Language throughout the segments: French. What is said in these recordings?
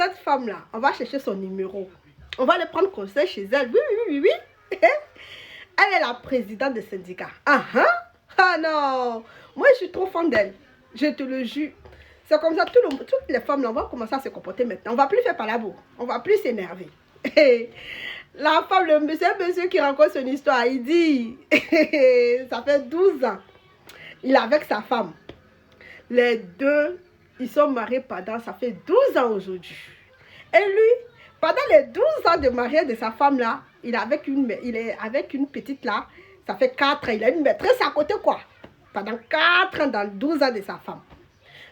cette femme-là, on va chercher son numéro. On va aller prendre conseil chez elle. Oui, oui, oui, oui. Elle est la présidente du syndicat. Ah non, moi je suis trop fan d'elle. Je te le jure. C'est comme ça, toutes les femmes là, on va commencer à se comporter maintenant. On va plus faire par la boue. On va plus s'énerver. La femme, le monsieur qui raconte son histoire, il dit, ça fait 12 ans. Il est avec sa femme. Les deux, ils sont mariés pendant, ça fait 12 ans aujourd'hui. Et lui, pendant les 12 ans de mariage de sa femme là, il est avec une petite là, ça fait 4 ans. Il a une maîtresse à côté quoi. Pendant 4 ans, dans 12 ans de sa femme.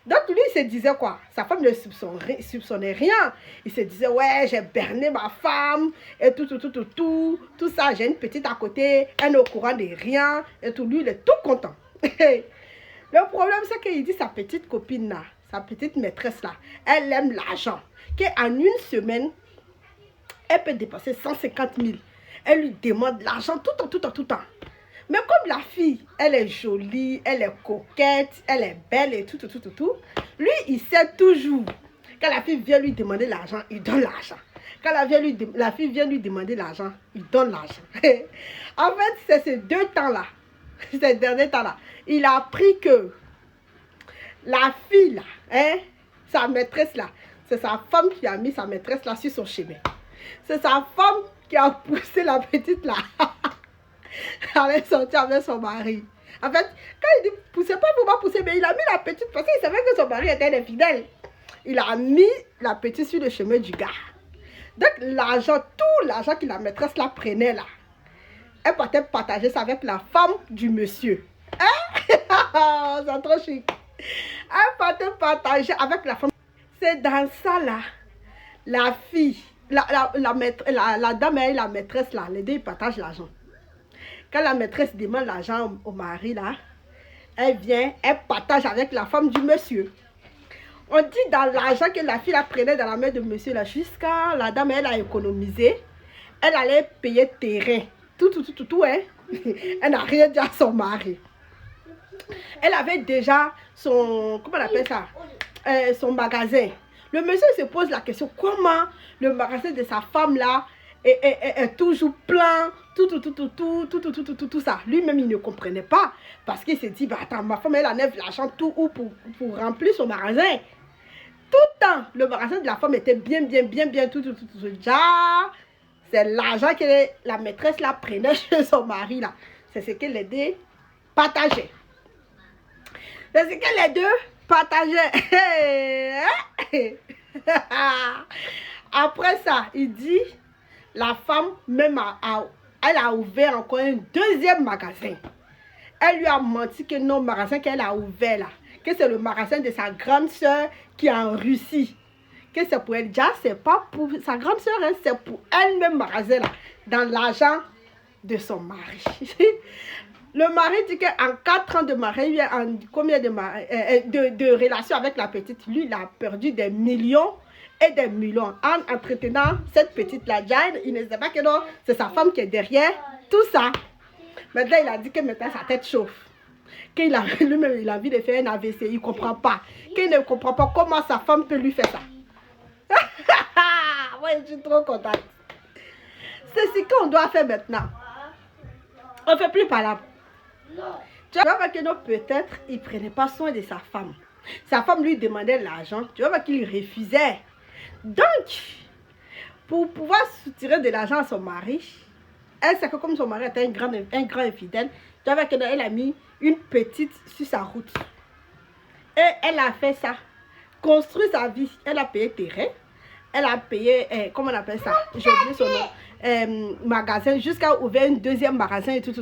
Donc lui, il se disait quoi? Sa femme ne soupçonnait rien. Il se disait, ouais, j'ai berné ma femme, et tout ça. J'ai une petite à côté, elle n'est au courant de rien, et tout. Lui, il est tout content. Le problème, c'est qu'il dit sa petite copine là, sa petite maîtresse là, elle aime l'argent. Qu'en une semaine, elle peut dépenser 150 000. Elle lui demande l'argent tout le temps. Mais comme la fille, elle est jolie, elle est coquette, elle est belle et tout. Lui, il sait toujours. Quand la fille vient lui demander l'argent, il donne l'argent. Quand la fille vient lui demander l'argent, il donne l'argent. En fait, c'est ces deux temps-là, ces derniers temps-là, il a appris que la fille là, sa maîtresse là, c'est sa femme qui a mis sa maîtresse là sur son chemin. C'est sa femme qui a poussé la petite là. Elle est sortie avec son mari. En fait, quand il dit poussez pas pour pas pousser, mais il a mis la petite parce qu'il savait que son mari était infidèle. Il a mis la petite sur le chemin du gars. Donc l'argent, tout l'argent que la maîtresse là prenait là, elle partait partager ça avec la femme du monsieur. C'est trop chic. Elle partait partager avec la femme. C'est dans ça là, la fille, la dame et la maîtresse là, les deux ils partagent l'argent. Quand la maîtresse demande l'argent au mari, là, elle vient, elle partage avec la femme du monsieur. On dit dans l'argent que la fille la prenait dans la main de monsieur, là, jusqu'à la dame, elle a économisé. Elle allait payer terrain. Tout, hein. Elle n'a rien dit à son mari. Elle avait déjà son, comment on appelle ça, son magasin. Le monsieur se pose la question, comment le magasin de sa femme, là, est toujours plein, tout ça. Lui-même, il ne comprenait pas. Parce qu'il s'est dit, bah, attends, ma femme, elle enlève l'argent tout où pour remplir son magasin. Tout le temps, le magasin de la femme était bien, tout. Déjà, c'est l'argent que la maîtresse la prenait chez son mari, là. C'est ce que les deux partageaient. C'est ce que les deux partageaient. Après ça, il dit, la femme, même, elle a ouvert encore un deuxième magasin. Elle lui a menti que non, le magasin qu'elle a ouvert là, que c'est le magasin de sa grande soeur qui est en Russie. Que c'est pour elle. Déjà, c'est pas pour sa grande soeur, hein, c'est pour elle-même magasin là, dans l'argent de son mari. Le mari dit qu'en 4 ans de mariage, en combien de relations avec la petite, lui, il a perdu des millions et des millions en entretenant cette petite-là. Il ne sait pas que non, c'est sa femme qui est derrière tout ça. Maintenant, il a dit que maintenant sa tête chauffe. Qu'il a lui-même, il a envie de faire un AVC, il ne comprend pas. Qu'il ne comprend pas comment sa femme peut lui faire ça. Moi, je suis trop contente. C'est ce qu'on doit faire maintenant. On ne fait plus par là. Tu vois que non, peut-être il ne prenait pas soin de sa femme. Sa femme lui demandait l'argent. Tu vois qu'il refusait. Donc, pour pouvoir soutirer de l'argent à son mari, elle sait que comme son mari était un grand infidèle, tu vois qu'elle a mis une petite sur sa route. Et elle a fait ça. Construit sa vie. Elle a payé terrain. Elle a payé, comment on appelle ça? J'ai oublié son nom. Magasin. Jusqu'à ouvrir un deuxième magasin et tout.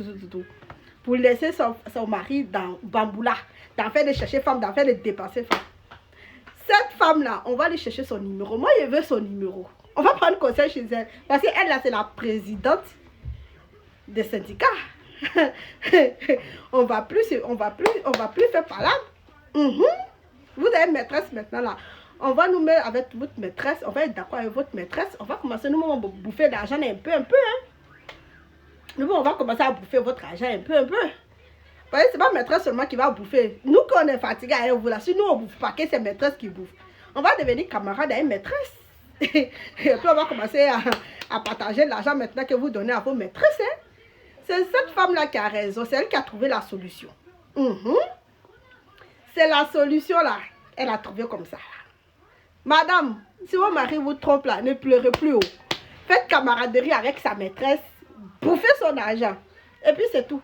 Pour laisser son mari dans Bamboula. D'en faire de chercher femme, d'en faire de dépenser femme. Cette femme-là, on va aller chercher son numéro. Moi, je veux son numéro. On va prendre conseil chez elle. Parce qu'elle, là, c'est la présidente des syndicats. on va plus faire par là. Vous avez une maîtresse maintenant, là. On va nous mettre avec votre maîtresse. On va être d'accord avec votre maîtresse. On va commencer, nous, on va bouffer de l'argent un peu, hein. Nous, on va commencer à bouffer votre argent un peu. Vous voyez, c'est pas maîtresse seulement qui va bouffer. Nous, quand on est fatigué, vous là, si nous, on ne bouffe pas, que c'est maîtresse qui bouffe. On va devenir camarade avec maîtresse. Et puis on va commencer à partager l'argent maintenant que vous donnez à vos maîtresses. Hein. C'est cette femme-là qui a raison. C'est elle qui a trouvé la solution. C'est la solution là. Elle a trouvé comme ça. Madame, si votre mari vous trompe là, ne pleurez plus haut. Faites camaraderie avec sa maîtresse. Bouffez son argent. Et puis c'est tout.